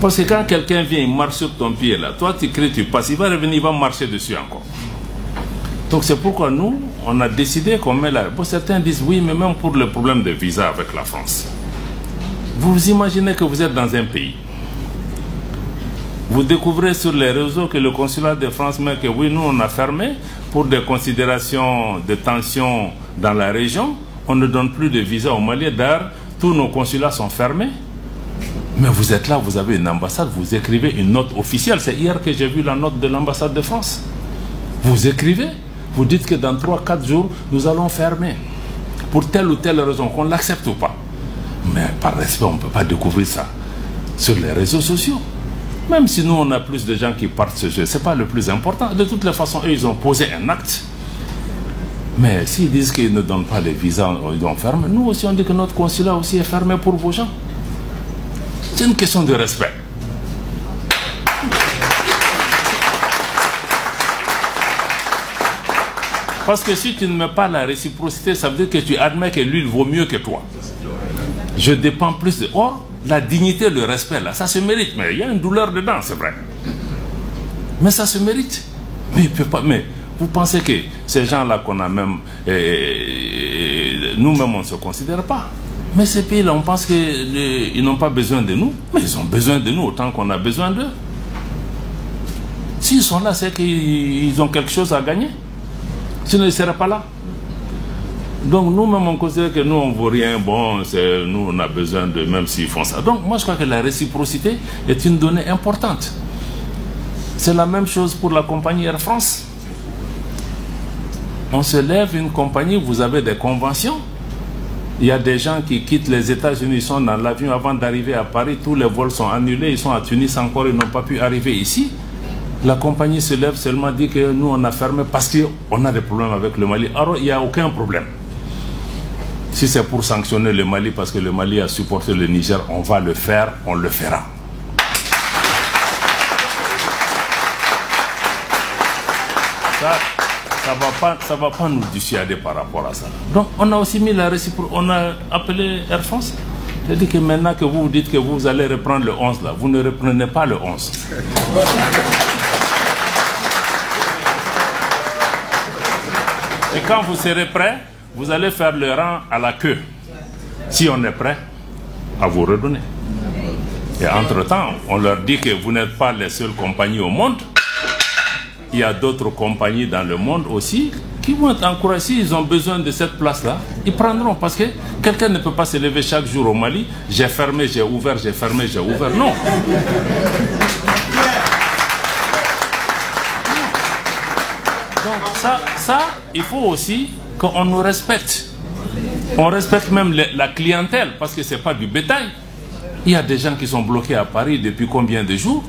Parce que quand quelqu'un vient, il marche sur ton pied là, toi tu cries, tu passes, il va revenir, il va marcher dessus encore. Donc c'est pourquoi nous, on a décidé qu'on met là. Bon, certains disent oui, mais même pour le problème de visa avec la France. Vous imaginez que vous êtes dans un pays. Vous découvrez sur les réseaux que le consulat de France met que oui, nous on a fermé pour des considérations de tension dans la région. On ne donne plus de visa au Mali. D'ailleurs, tous nos consulats sont fermés. Mais vous êtes là, vous avez une ambassade, vous écrivez une note officielle. C'est hier que j'ai vu la note de l'ambassade de France. Vous écrivez, vous dites que dans 3-4 jours, nous allons fermer. Pour telle ou telle raison, qu'on l'accepte ou pas. Mais par respect, on ne peut pas découvrir ça sur les réseaux sociaux. Même si nous, on a plus de gens qui partent ce jeu, ce n'est pas le plus important. De toutes les façons, eux, ils ont posé un acte. Mais s'ils disent qu'ils ne donnent pas les visas, ils ont fermé. Nous aussi, on dit que notre consulat aussi est fermé pour vos gens. C'est une question de respect. Parce que si tu ne mets pas la réciprocité, ça veut dire que tu admets que lui, il vaut mieux que toi. Je dépends plus de... Or, la dignité, le respect, là, ça se mérite. Mais il y a une douleur dedans, c'est vrai. Mais ça se mérite. Mais il peut pas... Mais vous pensez que ces gens-là qu'on a même... nous-mêmes, on ne se considère pas. Mais ces pays-là, on pense qu'ils n'ont pas besoin de nous. Mais ils ont besoin de nous autant qu'on a besoin d'eux. S'ils sont là, c'est qu'ils ont quelque chose à gagner. Sinon, ils ne seraient pas là. Donc nous-mêmes, on considère que nous, on ne vaut rien. Bon, nous, on a besoin de... Même s'ils font ça. Donc moi, je crois que la réciprocité est une donnée importante. C'est la même chose pour la compagnie Air France. On se lève une compagnie, vous avez des conventions. Il y a des gens qui quittent les États-Unis, ils sont dans l'avion avant d'arriver à Paris. Tous les vols sont annulés, ils sont à Tunis encore, ils n'ont pas pu arriver ici. La compagnie se lève seulement, dit que nous, on a fermé parce qu'on a des problèmes avec le Mali. Alors, il n'y a aucun problème. Si c'est pour sanctionner le Mali parce que le Mali a supporté le Niger, on va le faire, on le fera. Ça va pas nous dissuader par rapport à ça. Donc, on a aussi mis la réciprocité, on a appelé Air France. C'est-à-dire que maintenant que vous dites que vous allez reprendre le 11, là, vous ne reprenez pas le 11. Et quand vous serez prêt, vous allez faire le rang à la queue. Si on est prêt, à vous redonner. Et entre-temps, on leur dit que vous n'êtes pas les seules compagnies au monde. Il y a d'autres compagnies dans le monde aussi qui vont être encouragées. S'ils ont besoin de cette place-là, ils prendront. Parce que quelqu'un ne peut pas se lever chaque jour au Mali. J'ai fermé, j'ai ouvert, j'ai fermé, j'ai ouvert. Non. Donc ça, il faut aussi qu'on nous respecte. On respecte même la clientèle parce que ce n'est pas du bétail. Il y a des gens qui sont bloqués à Paris depuis combien de jours?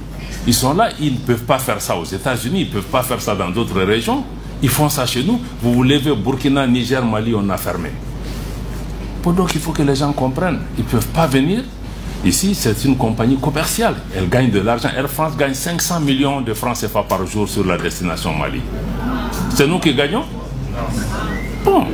Ils sont là, ils ne peuvent pas faire ça aux États-Unis, ils ne peuvent pas faire ça dans d'autres régions. Ils font ça chez nous. Vous vous levez, Burkina, Niger, Mali, on a fermé. Donc il faut que les gens comprennent. Ils ne peuvent pas venir. Ici, c'est une compagnie commerciale. Elle gagne de l'argent. Air France gagne 500 millions de francs CFA par jour sur la destination Mali. C'est nous qui gagnons? Bon.